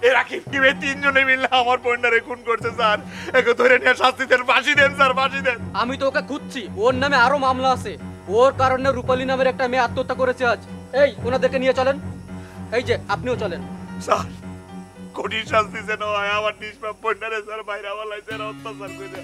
A: এই রাকিব কি এই তিনজনে মিলে আমার বোনটারে খুন করছে স্যার। একে ধরে নিয়ে শাস্তি দেন, ফাঁসি দেন স্যার, ফাঁসি দেন।
L: আমি তো ওকে খুঁজছি, ওর নামে আরো মামলা আছে। ওর কারণে রূপালী নামের একটা মেয়ে আত্মহত্যা করেছে আজ। এই, ওনাদেরকে নিয়ে চলেন। এই যে, আপনিও চলেন।
A: স্যার, কঠিন শাস্তি যেন হয় আমার নিষ্পাপ বোনটারে স্যার, বাইরে আমার লাইছে অত্যাচার করে।